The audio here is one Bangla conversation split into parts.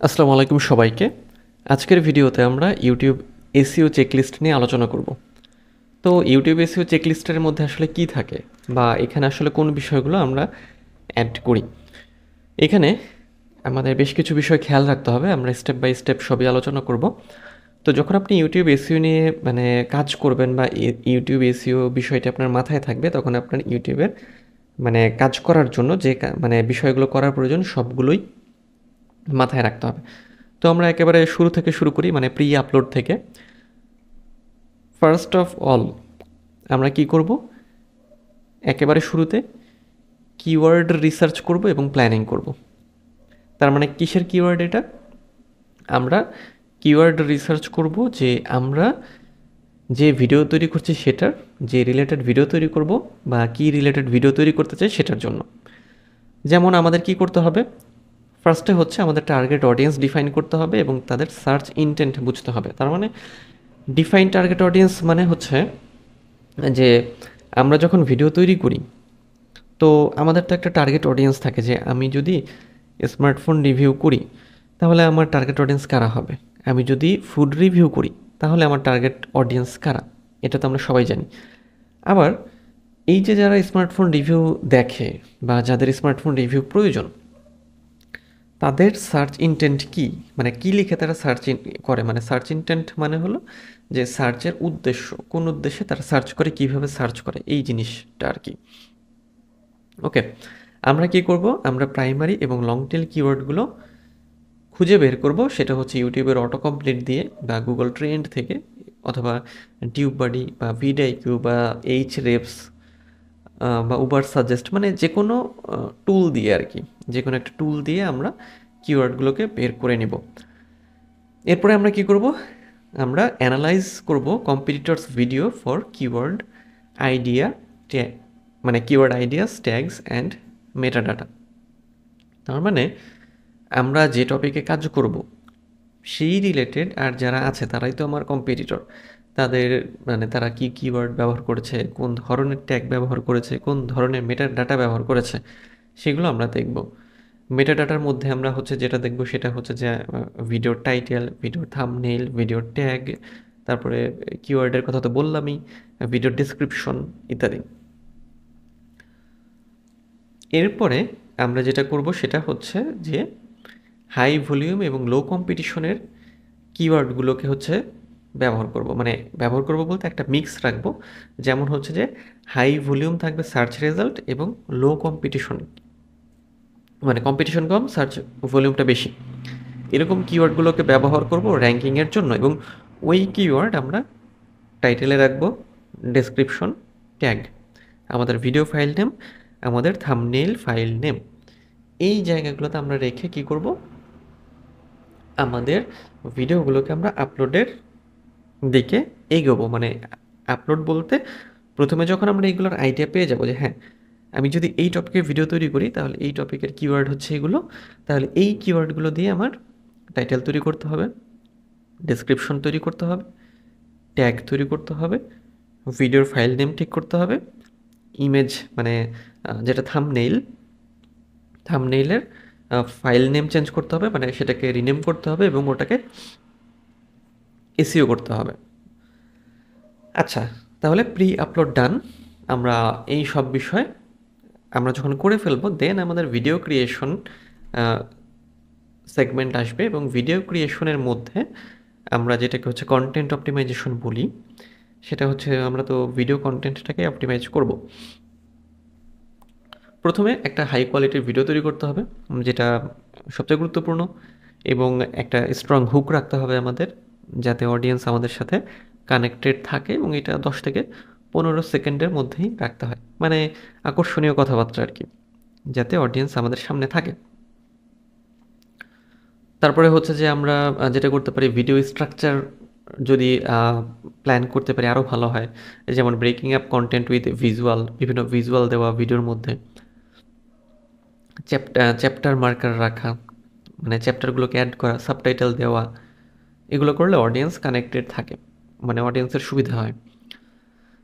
আসসালামু আলাইকুম সবাইকে। আজকের ভিডিওতে আমরা ইউটিউব এসইও চেকলিস্ট নিয়ে আলোচনা করব। তো ইউটিউব এসইও চেকলিস্টের মধ্যে আসলে কি থাকে বা এখানে আসলে কোন বিষয়গুলো আমরা অ্যাড করি। এখানে আমাদের বেশ কিছু বিষয় খেয়াল রাখতে হবে, আমরা স্টেপ বাই স্টেপ সবই আলোচনা করব। তো যখন আপনি ইউটিউব এসইও নিয়ে কাজ করবেন বা ইউটিউব এসইও বিষয়টি আপনার মাথায় থাকবে, তখন আপনার ইউটিউবের কাজ করার জন্য যে বিষয়গুলো করার প্রয়োজন সবগুলোই মাথায় রাখতে হবে। তো আমরা একেবারে শুরু থেকে শুরু করি, প্রি আপলোড থেকে। ফার্স্ট অফ অল আমরা কি করব, একেবারে শুরুতে কিওয়ার্ড রিসার্চ করব এবং প্ল্যানিং করব। তার মানে কিসের কিওয়ার্ড এটা? আমরা কিওয়ার্ড রিসার্চ করব যে আমরা যে ভিডিও তৈরি করছি সেটার, যে রিলেটেড ভিডিও তৈরি করব বা কি রিলেটেড ভিডিও তৈরি করতে চাই সেটার জন্য। যেমন আমাদের কি করতে হবে, ফার্স্টে হচ্ছে আমাদের টার্গেট অডিয়েন্স ডিফাইন করতে হবে এবং তাদের সার্চ ইনটেন্ট বুঝতে হবে। তার মানে ডিফাইন টার্গেট অডিয়েন্স মানে হচ্ছে যে আমরা যখন ভিডিও তৈরি করি, তো আমাদের তো একটা টার্গেট অডিয়েন্স থাকে যে আমি যদি স্মার্টফোন রিভিউ করি তাহলে আমার টার্গেট অডিয়েন্স কারা হবে, আমি যদি ফুড রিভিউ করি তাহলে আমার টার্গেট অডিয়েন্স কারা, এটা তো আমরা সবাই জানি। আবার এই যে যারা স্মার্টফোন রিভিউ দেখে বা যাদের স্মার্টফোন রিভিউ প্রয়োজন, তাদের সার্চ ইনটেন্ট কী, কী লিখে তারা সার্চ করে, সার্চ ইনটেন্ট মানে হলো যে সার্চের উদ্দেশ্য, কোন উদ্দেশ্যে তারা সার্চ করে, কিভাবে সার্চ করে, এই জিনিসটা আর কি। ওকে, আমরা কি করব, আমরা প্রাইমারি এবং লং টেল কিওয়ার্ডগুলো খুঁজে বের করব। সেটা হচ্ছে ইউটিউবের অটো কমপ্লিট দিয়ে বা গুগল ট্রেন্ড থেকে, অথবা টিউববাডি বা ভিডআইকিউ বা এইচ রেপস বা উবার সাজেস্ট, যে কোনো টুল দিয়ে আর কি, যে কোনো একটা টুল দিয়ে আমরা কিওয়ার্ডগুলোকে বের করে নিব। এরপরে আমরা কি করব, আমরা অ্যানালাইজ করব competitors video for keyword idea, keyword ideas, tags and metadata. তার মানে আমরা যে টপিকে কাজ করব সেই রিলেটেড আর যারা আছে তারাই তো আমার কম্পিটিটর। তাদের তারা কি কিওয়ার্ড ব্যবহার করেছে, কোন ধরনের ট্যাগ ব্যবহার করেছে, কোন ধরনের মেটাডাটা ব্যবহার করেছে, সেগুলো আমরা দেখব। মেটাডাটার মধ্যে আমরা যেটা দেখব সেটা হচ্ছে যে ভিডিওর টাইটেল, ভিডিওর থাম্বনেইল, ভিডিওর ট্যাগ, তারপরে কিওয়ার্ডের কথা তো বললামই, ভিডিওর ডেসক্রিপশন ইত্যাদি। এরপরে আমরা যেটা করব সেটা হচ্ছে যে হাই ভলিউম এবং লো কম্পিটিশনের কিওয়ার্ডগুলোকে ব্যবহার করব বলতে একটা মিক্স রাখবো। যেমন হচ্ছে যে হাই ভলিউম থাকবে সার্চ রেজাল্ট এবং লো কম্পিটিশন, কম্পিটিশন কম, সার্চ ভলিউমটা বেশি, এরকম কিওয়ার্ডগুলোকে ব্যবহার করব র্যাঙ্কিংয়ের জন্য। এবং ওই কিওয়ার্ড আমরা টাইটেলে রাখবো, ডেসক্রিপশন, ট্যাগ, আমাদের ভিডিও ফাইল নেম, আমাদের থাম্বনেইল ফাইল নেম, এই জায়গাগুলোতে আমরা রেখে কি করব, আমাদের ভিডিওগুলোকে আমরা আপলোডের দিকে এগোবো। আপলোড বলতে প্রথমে যখন আমরা এইগুলোর আইডিয়া পেয়ে যাবো যে হ্যাঁ, আমি যদি এই টপিকের ভিডিও তৈরি করি তাহলে এই টপিকের কিওয়ার্ড হচ্ছে এগুলো, তাহলে এই কিওয়ার্ডগুলো দিয়ে আমার টাইটেল তৈরি করতে হবে, ডেসক্রিপশন তৈরি করতে হবে, ট্যাগ তৈরি করতে হবে, ভিডিওর ফাইল নেম ঠিক করতে হবে, ইমেজ যেটা থাম্বনেইলের ফাইল নেম চেঞ্জ করতে হবে, সেটাকে রিনেম করতে হবে এবং ওটাকে এসইও করতে হবে। আচ্ছা, তাহলে প্রি আপলোড ডান। আমরা এই সব বিষয় আমরা যখন করে ফেলবো, দেন আমাদের ভিডিও ক্রিয়েশন সেগমেন্ট আসবে এবং ভিডিও ক্রিয়েশনের মধ্যে আমরা যেটাকে কন্টেন্ট অপটিমাইজেশন বলি, সেটা হচ্ছে আমরা তো ভিডিও কন্টেন্টটাকে অপটিমাইজ করব। প্রথমে একটা হাই কোয়ালিটির ভিডিও তৈরি করতে হবে, যেটা সবচেয়ে গুরুত্বপূর্ণ, এবং একটা স্ট্রং হুক রাখতে হবে আমাদের, যাতে অডিয়েন্স আমাদের সাথে কানেক্টেড থাকে, এবং এটা 10 থেকে 15 সেকেন্ডের মধ্যেই রাখতে হয়, আকর্ষণীয় কথাবার্তা আর কি, যাতে অডিয়েন্স আমাদের সামনে থাকে। তারপরে হচ্ছে যে আমরা যেটা করতে পারি, ভিডিও স্ট্রাকচার যদি প্ল্যান করতে পারি আরও ভালো হয়। যেমন breaking up content with visual, বিভিন্ন ভিজুয়াল দেওয়া ভিডিওর মধ্যে, চ্যাপ্টার মার্কার রাখা, চ্যাপ্টারগুলোকে অ্যাড করা, সাবটাইটেল দেওয়া, এগুলো করলে অডিয়েন্স কানেক্টেড থাকে, অডিয়েন্সের সুবিধা হয়।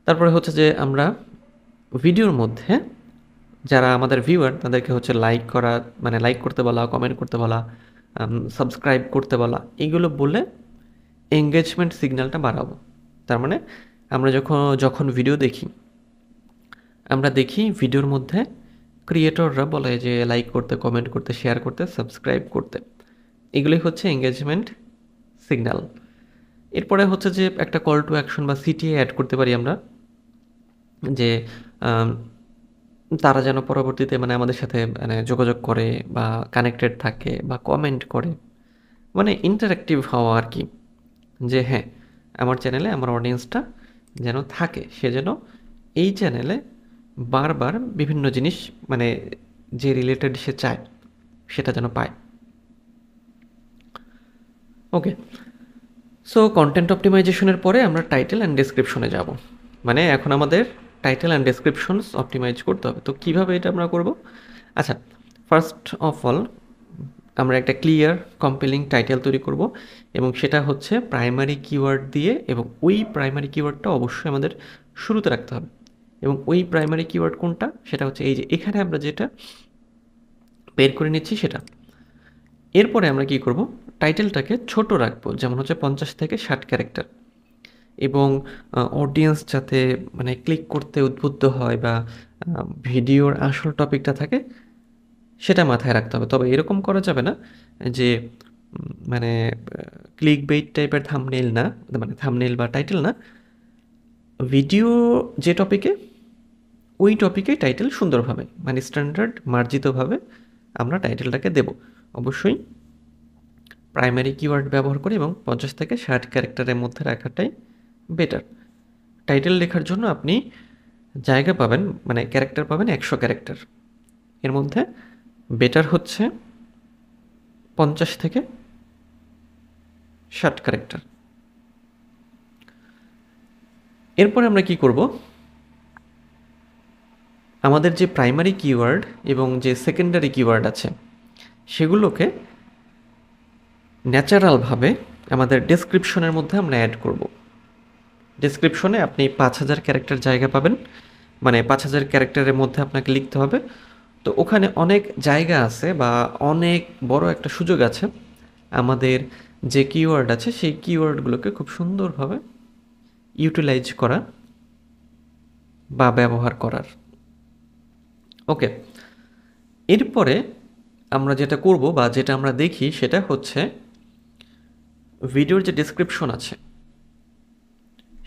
তারপরে হচ্ছে যে আমরা ভিডিওর মধ্যে যারা আমাদের ভিউয়ার তাদেরকে লাইক করা, লাইক করতে বলা, কমেন্ট করতে বলা, সাবস্ক্রাইব করতে বলা, এগুলো বলে এঙ্গেজমেন্ট সিগন্যালটা বাড়াবো। তার মানে আমরা যখন ভিডিও দেখি, আমরা দেখি ভিডিওর মধ্যে ক্রিয়েটররা বলে যে লাইক করতে, কমেন্ট করতে, শেয়ার করতে, সাবস্ক্রাইব করতে। এগুলোই হচ্ছে এঙ্গেজমেন্ট সিগন্যাল। এরপরে হচ্ছে যে একটা কল টু অ্যাকশন বা সিটিএ অ্যাড করতে পারি আমরা, যে তারা যেন পরবর্তীতে মানে আমাদের সাথে মানে যোগাযোগ করে বা কানেক্টেড থাকে বা কমেন্ট করে, মানে ইন্টারেক্টিভ হওয়া আর কি। যে হ্যাঁ, আমার চ্যানেলে আমার অডিয়েন্সটা যেন থাকে, সে যেন এই চ্যানেলে বারবার বিভিন্ন জিনিস মানে যে রিলেটেড সে চায় সেটা যেন পায়। ওকে, সো কন্টেন্ট অপটিমাইজেশনের পরে আমরা টাইটেল অ্যান্ড ডেসক্রিপশনে যাব। মানে এখন আমাদের টাইটেল অ্যান্ড ডেসক্রিপশনস অপটিমাইজ করতে হবে। তো কীভাবে এটা আমরা করব? আচ্ছা, ফার্স্ট অফ অল আমরা একটা ক্লিয়ার কম্পেলিং টাইটেল তৈরি করব, এবং সেটা হচ্ছে প্রাইমারি কিওয়ার্ড দিয়ে, এবং ওই প্রাইমারি কিওয়ার্ডটা অবশ্যই আমাদের শুরুতে রাখতে হবে। এবং ওই প্রাইমারি কিওয়ার্ড কোনটা? সেটা হচ্ছে এই যে এখানে আমরা যেটা বের করে নিচ্ছি সেটা। এরপরে আমরা কি করব? টাইটেলটাকে ছোট রাখবো, যেমন হচ্ছে 50 থেকে 60 ক্যারেক্টার, এবং অডিয়েন্স যাতে মানে ক্লিক করতে উদ্বুদ্ধ হয় বা ভিডিওর আসল টপিকটা থাকে সেটা মাথায় রাখতে হবে। তবে এরকম করা যাবে না যে মানে ক্লিক বেইট টাইপের থাম্বনেইল না, মানে থাম্বনেইল বা টাইটেল না, ভিডিও যে টপিকে ওই টপিকে টাইটেল সুন্দরভাবে মানে স্ট্যান্ডার্ড মার্জিতভাবে আমরা টাইটেলটাকে দেব। অবশ্যই প্রাইমারি কিওয়ার্ড ব্যবহার করি এবং 50 থেকে 60 ক্যারেক্টারের মধ্যে রাখাটাই বেটার। টাইটেল লেখার জন্য আপনি জায়গা পাবেন, মানে ক্যারেক্টার পাবেন 100 ক্যারেক্টার, এর মধ্যে বেটার হচ্ছে 50 থেকে 60 ক্যারেক্টার। এরপরে আমরা কি করব? আমাদের যে প্রাইমারি কিওয়ার্ড এবং যে সেকেন্ডারি কিওয়ার্ড আছে সেগুলোকে ন্যাচারালভাবে আমাদের ডেসক্রিপশনের মধ্যে আমরা অ্যাড করব। ডেসক্রিপশনে আপনি 5000 ক্যারেক্টার জায়গা পাবেন, মানে 5000 ক্যারেক্টারের মধ্যে আপনাকে লিখতে হবে। তো ওখানে অনেক জায়গা আছে বা অনেক বড় একটা সুযোগ আছে আমাদের যে কিওয়ার্ড আছে সেই কিওয়ার্ডগুলোকে খুব সুন্দরভাবে ইউটিলাইজ করা বা ব্যবহার করার। ওকে, এরপরে আমরা যেটা করব বা যেটা আমরা দেখি সেটা হচ্ছে ভিডিওর যে ডেসক্রিপশন আছে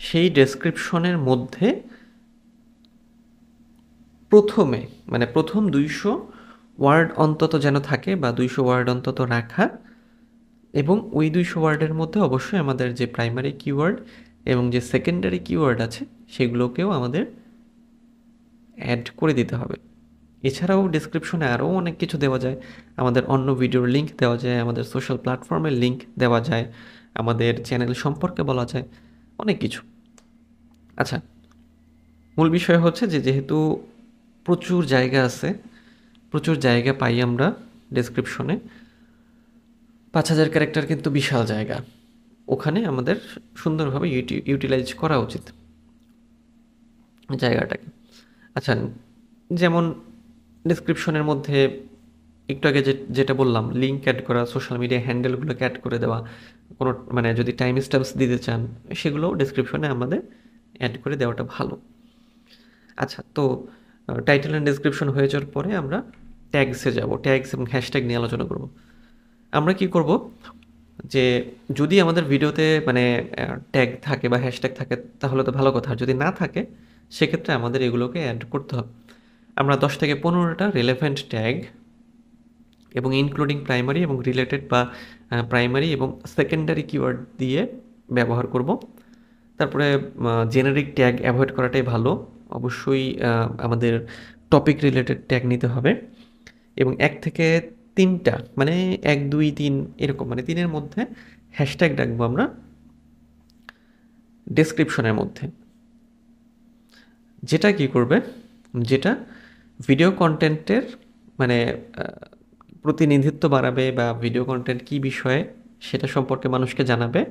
সেই ডেসক্রিপশনের মধ্যে প্রথমে মানে প্রথম 200 ওয়ার্ড অন্তত যেন থাকে বা 200 ওয়ার্ড অন্তত রাখা, এবং ওই 200 ওয়ার্ডের মধ্যে অবশ্যই আমাদের যে প্রাইমারি কিওয়ার্ড এবং যে সেকেন্ডারি কিওয়ার্ড আছে সেগুলোকেও আমাদের অ্যাড করে দিতে হবে। এছাড়াও ডেসক্রিপশনে আরও অনেক কিছু দেওয়া যায়, আমাদের অন্য ভিডিওর লিঙ্ক দেওয়া যায়, আমাদের সোশ্যাল প্ল্যাটফর্মের লিঙ্ক দেওয়া যায়, আমাদের চ্যানেল সম্পর্কে বলা যায়, অনেক কিছু। আচ্ছা, মূল বিষয় হচ্ছে যে যেহেতু প্রচুর জায়গা আছে, প্রচুর জায়গা পাই আমরা ডেসক্রিপশনে, 5000 ক্যারেক্টার কিন্তু বিশাল জায়গা, ওখানে আমাদের সুন্দরভাবে ইউটিলাইজ করা উচিত জায়গাটাকে। আচ্ছা, যেমন ডেসক্রিপশনের মধ্যে একটু আগে যেটা বললাম, লিঙ্ক অ্যাড করা, সোশ্যাল মিডিয়া হ্যান্ডেলগুলোকে অ্যাড করে দেওয়া, কোনো মানে যদি টাইম স্ট্যাম্পস দিতে চান সেগুলোও ডেসক্রিপশনে আমাদের অ্যাড করে দেওয়াটা ভালো। আচ্ছা, তো টাইটেল অ্যান্ড ডেসক্রিপশন হয়ে যাওয়ার পরে আমরা ট্যাগসে যাব, ট্যাগস এবং হ্যাশট্যাগ নিয়ে আলোচনা করব। আমরা কি করব, যে যদি আমাদের ভিডিওতে মানে ট্যাগ থাকে বা হ্যাশট্যাগ থাকে তাহলে তো ভালো কথা, আর যদি না থাকে সেক্ষেত্রে আমাদের এগুলোকে অ্যাড করতে হবে। আমরা 10 থেকে 15টা রিলেভেন্ট ট্যাগ এবং ইনক্লুডিং প্রাইমারি এবং রিলেটেড বা প্রাইমারি এবং সেকেন্ডারি কিওয়ার্ড দিয়ে ব্যবহার করব। তারপরে জেনারিক ট্যাগ অ্যাভয়েড করাটাই ভালো, অবশ্যই আমাদের টপিক রিলেটেড ট্যাগ নিতে হবে। এবং 1 থেকে 3টা মানে 1, 2, 3 এরকম মানে 3-এর মধ্যে হ্যাশট্যাগ রাখবো আমরা ডেসক্রিপশনের মধ্যে, যেটা কি করবে, যেটা ভিডিও কন্টেন্টের মানে প্রতিনিধিত্ব বাড়াবে বা ভিডিও কন্টেন্ট কী বিষয়ে সেটা সম্পর্কে মানুষকে জানাবে,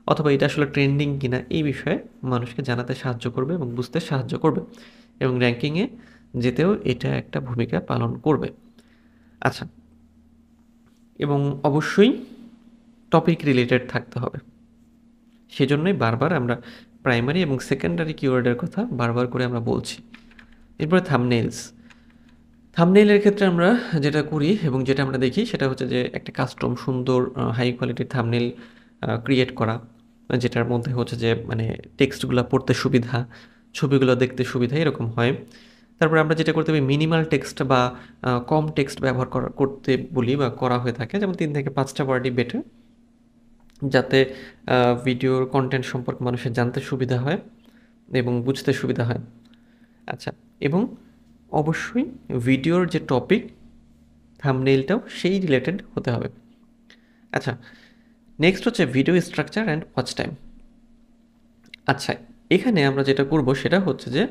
অথবা এটা আসলে ট্রেন্ডিং কিনা এই বিষয়ে মানুষকে জানাতে সাহায্য করবে এবং বুঝতে সাহায্য করবে, এবং র্যাঙ্কিংয়ে যেতেও এটা একটা ভূমিকা পালন করবে। আচ্ছা, এবং অবশ্যই টপিক রিলেটেড থাকতে হবে। সেজন্যই বারবার আমরা প্রাইমারি এবং সেকেন্ডারি কিওয়ার্ডের কথা বারবার করে আমরা বলছি। এরপরে থাম্বনেইলের ক্ষেত্রে আমরা যেটা করি এবং যেটা আমরা দেখি সেটা হচ্ছে যে একটা কাস্টম সুন্দর হাই কোয়ালিটির থাম্বনেইল ক্রিয়েট করা, যেটার মধ্যে হচ্ছে যে মানে টেক্সটগুলো পড়তে সুবিধা, ছবিগুলো দেখতে সুবিধা এরকম হয়। তারপরে আমরা যেটা করতে হবে মিনিমাল টেক্সট বা কম টেক্সট ব্যবহার করতে বলি বা করা হয়ে থাকে, যেমন 3 থেকে 5টা ওয়ার্ডই বেটার, যাতে ভিডিওর কন্টেন্ট সম্পর্কে মানুষের জানতে সুবিধা হয় এবং বুঝতে সুবিধা হয়। আচ্ছা, এবং অবশ্যই ভিডিওর যে টপিক থাম্বনেইলটাও সেই রিলেটেড হতে হবে। আচ্ছা, নেক্সট হচ্ছে video structure and watch time. আচ্ছা, এখানে আমরা যেটা করব সেটা হচ্ছে যে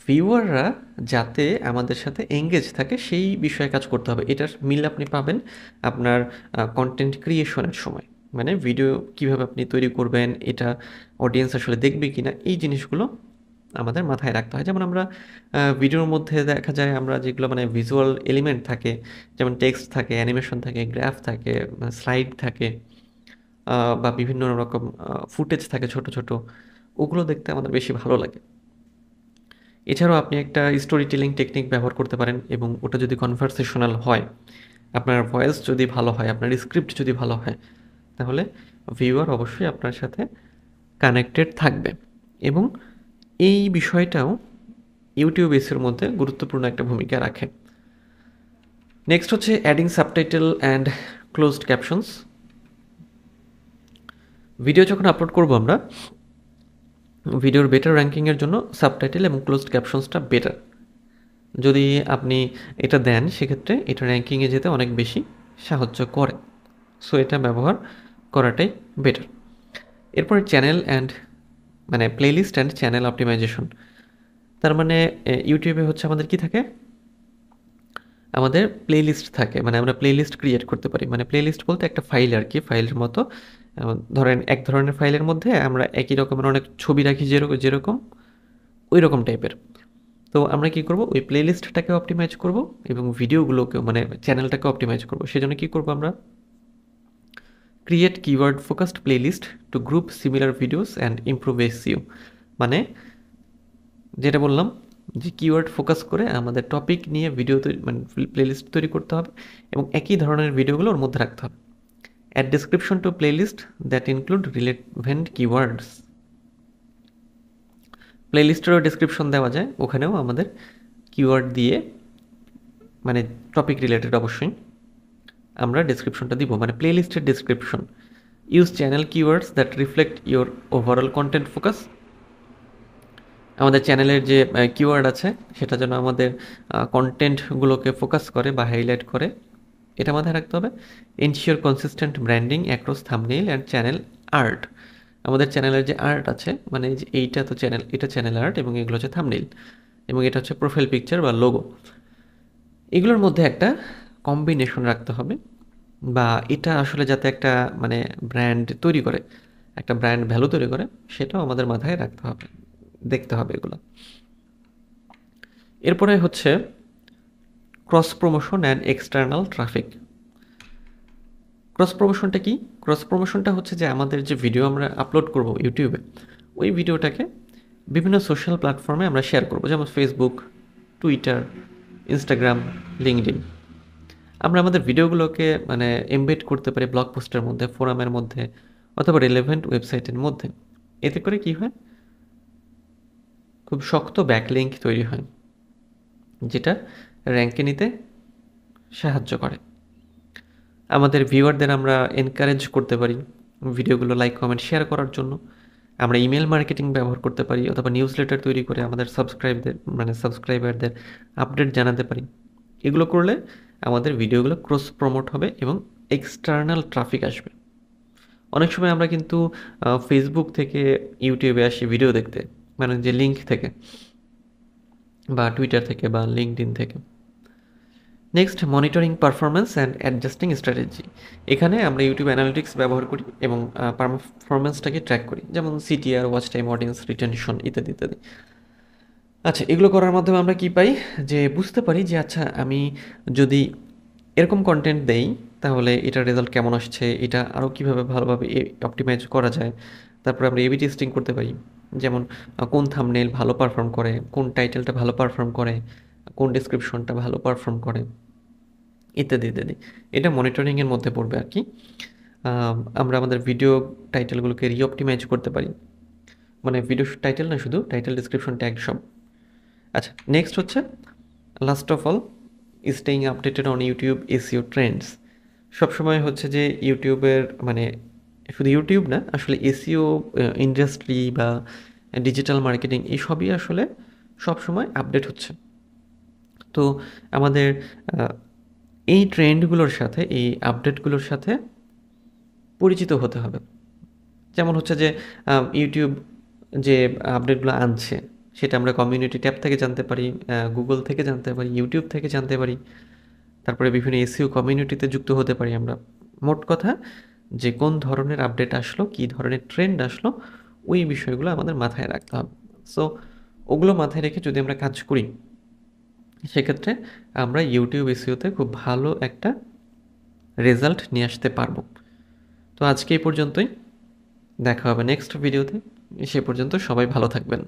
ভিউয়াররা যাতে আমাদের সাথে এঙ্গেজ থাকে সেই বিষয়ে কাজ করতে হবে। এটার মিল আপনি পাবেন আপনার কন্টেন্ট ক্রিয়েশনের সময়, মানে ভিডিও কিভাবে আপনি তৈরি করবেন, এটা অডিয়েন্স আসলে দেখবে কিনা, এই জিনিসগুলো আমাদের মাথায় রাখতে হয়। যেমন আমরা ভিডিওর মধ্যে দেখা যায় আমরা যেগুলো মানে ভিজুয়াল এলিমেন্ট থাকে, যেমন টেক্সট থাকে, অ্যানিমেশন থাকে, গ্রাফ থাকে, স্লাইড থাকে, বা বিভিন্ন রকম ফুটেজ থাকে ছোট ছোট, ওগুলো দেখতে আমাদের বেশি ভালো লাগে। এছাড়াও আপনি একটা স্টোরি টেলিং টেকনিক ব্যবহার করতে পারেন, এবং ওটা যদি কনভারসেশনাল হয়, আপনার ভয়েস যদি ভালো হয়, আপনার স্ক্রিপ্ট যদি ভালো হয়, তাহলে ভিউয়ার অবশ্যই আপনার সাথে কানেক্টেড থাকবে। এবং এই বিষয়টাও ইউটিউব এসের মধ্যে গুরুত্বপূর্ণ একটা ভূমিকা রাখে। নেক্সট হচ্ছে adding subtitle and closed captions. Video যখন আপলোড করব আমরা, ভিডিওর বেটার র্যাঙ্কিংয়ের জন্য সাবটাইটেল এবং ক্লোজড ক্যাপশনসটা বেটার। যদি আপনি এটা দেন সেক্ষেত্রে এটা র্যাঙ্কিংয়ে যেতে অনেক বেশি সাহায্য করে। সো এটা ব্যবহার করাটাই বেটার। এরপরে চ্যানেল অ্যান্ড মানে প্লেলিস্ট অ্যান্ড চ্যানেল অপটিমাইজেশন। তার মানে ইউটিউবে হচ্ছে আমাদের কি থাকে, আমাদের প্লেলিস্ট থাকে, মানে আমরা প্লেলিস্ট ক্রিয়েট করতে পারি। মানে প্লেলিস্ট বলতে একটা ফাইল আর কি, ফাইলের মতো। ধরেন এক ধরনের ফাইলের মধ্যে আমরা একই রকমের অনেক ছবি রাখি, যেরকম ওই রকম টাইপের। তো আমরা কি করব, ওই প্লেলিস্টটাকে অপটিমাইজ করব এবং ভিডিওগুলোকেও মানে চ্যানেলটাকে অপটিমাইজ করব। সেজন্য কি করব আমরা, create keyword focused playlist to group similar videos and improve SEO. মানে যেটা বললাম যে কিওয়ার্ড ফোকাস করে আমাদের টপিক নিয়ে ভিডিও তৈরি মানে প্লেলিস্ট তৈরি করতে হবে এবং একই ধরনের ভিডিওগুলো ওর মধ্যে রাখতে হবে। Add description to playlist that include relevant keywords. প্লেলিস্টেরও ডেসক্রিপশন দেওয়া যায়, ওখানেও আমাদের কিওয়ার্ড দিয়ে মানে টপিক রিলেটেড অবশ্যই আমরা ডেসক্রিপশনটা দিব, মানে প্লেলিস্টের description. Use channel keywords that reflect your overall content focus. আমাদের চ্যানেলের যে কিওয়ার্ড আছে সেটা যেন আমাদের কন্টেন্টগুলোকে ফোকাস করে বা হাইলাইট করে, এটা মাথায় রাখতে হবে। Ensure consistent branding across thumbnail and channel art. আমাদের চ্যানেলের যে আর্ট আছে, মানে যে এইটা তো চ্যানেল, এটা চ্যানেল আর্ট এবং এগুলো হচ্ছে থাম্বনেইল এবং এটা হচ্ছে প্রোফাইল পিকচার বা লোগো। এগুলোর মধ্যে একটা কম্বিনেশন রাখতে হবে, বা এটা আসলে যাতে একটা মানে ব্র্যান্ড তৈরি করে, একটা ব্র্যান্ড ভ্যালু তৈরি করে, সেটাও আমাদের মাথায় রাখতে হবে, দেখতে হবে এগুলো। এরপরে হচ্ছে cross promotion and external traffic. Cross প্রমোশনটা কি? ক্রস প্রমোশনটা হচ্ছে যে আমাদের যে ভিডিও আমরা আপলোড করব ইউটিউবে, ওই ভিডিওটাকে বিভিন্ন সোশ্যাল প্ল্যাটফর্মে আমরা শেয়ার করব, যেমন ফেসবুক, টুইটার, ইনস্টাগ্রাম, লিঙ্কডইন। আমরা আমাদের ভিডিওগুলোকে মানে এমবেড করতে পারি ব্লগ পোস্টের মধ্যে, ফোরামের মধ্যে, অথবা রিলেভেন্ট ওয়েবসাইটের মধ্যে। এতে করে কি হয়, খুব শক্ত ব্যাকলিঙ্ক তৈরি হয়, যেটা র্যাঙ্কে নিতে সাহায্য করে। আমাদের ভিউয়ারদের আমরা এনকারেজ করতে পারি ভিডিওগুলো লাইক, কমেন্ট, শেয়ার করার জন্য। আমরা ইমেল মার্কেটিং ব্যবহার করতে পারি, অথবা নিউজ লেটার তৈরি করে আমাদের সাবস্ক্রাইবারদের আপডেট জানাতে পারি। এগুলো করলে আমাদের ভিডিওগুলো ক্রস প্রমোট হবে এবং এক্সটার্নাল ট্রাফিক আসবে। অনেক সময় আমরা কিন্তু ফেসবুক থেকে ইউটিউবে আসি ভিডিও দেখতে, মানে যে লিঙ্ক থেকে, বা টুইটার থেকে, বা লিঙ্কডইন থেকে। Next, monitoring performance and adjusting strategy. এখানে আমরা ইউটিউব অ্যানালিটিক্স ব্যবহার করি এবং পারফরমেন্সটাকে ট্র্যাক করি, যেমন CTR, watch time, audience retention ইত্যাদি ইত্যাদি। আচ্ছা, এগুলো করার মাধ্যমে আমরা কি পাই, যে বুঝতে পারি যে আচ্ছা আমি যদি এরকম কন্টেন্ট দেই তাহলে এটার রেজাল্ট কেমন আসছে, এটা আরও কীভাবে ভালোভাবে অপটিমাইজ করা যায়। তারপরে আমরা এবি টেস্টিং করতে পারি, যেমন কোন থাম্বনেল ভালো পারফর্ম করে, কোন টাইটেলটা ভালো পারফর্ম করে, কোন ডেসক্রিপশনটা ভালো পারফর্ম করে, ইত্যাদি ইত্যাদি। এটা মনিটরিংয়ের মধ্যে পড়বে আর কি। আমরা আমাদের ভিডিও টাইটেলগুলোকে রিঅপটিমাইজ করতে পারি, মানে ভিডিও টাইটেল না, শুধু টাইটেল, ডেসক্রিপশন, ট্যাগ সব। আচ্ছা, নেক্সট হচ্ছে last of all staying updated on YouTube SEO Trends. সবসময় হচ্ছে যে ইউটিউবের, মানে শুধু ইউটিউব না, আসলে এসইও ইন্ডাস্ট্রি বা ডিজিটাল মার্কেটিং এসবই আসলে সবসময় আপডেট হচ্ছে। তো আমাদের এই ট্রেন্ডগুলোর সাথে, এই আপডেটগুলোর সাথে পরিচিত হতে হবে। যেমন হচ্ছে যে ইউটিউব যে আপডেটগুলো আনছে সেটা আমরা কমিউনিটি ট্যাব থেকে জানতে পারি, গুগল থেকে জানতে পারি, ইউটিউব থেকে জানতে পারি, তারপরে বিভিন্ন এসইও কমিউনিটিতে যুক্ত হতে পারি আমরা। মোট কথা, যে কোন ধরনের আপডেট আসলো, কী ধরনের ট্রেন্ড আসলো, ওই বিষয়গুলো আমাদের মাথায় রাখতে হবে। সো ওগুলো মাথায় রেখে যদি আমরা কাজ করি, সেক্ষেত্রে আমরা ইউটিউব এসইওতে খুব ভালো একটা রেজাল্ট নিয়ে আসতে পারবো। তো আজকে এই পর্যন্তই, দেখা হবে নেক্সট ভিডিওতে। সে পর্যন্ত সবাই ভালো থাকবেন।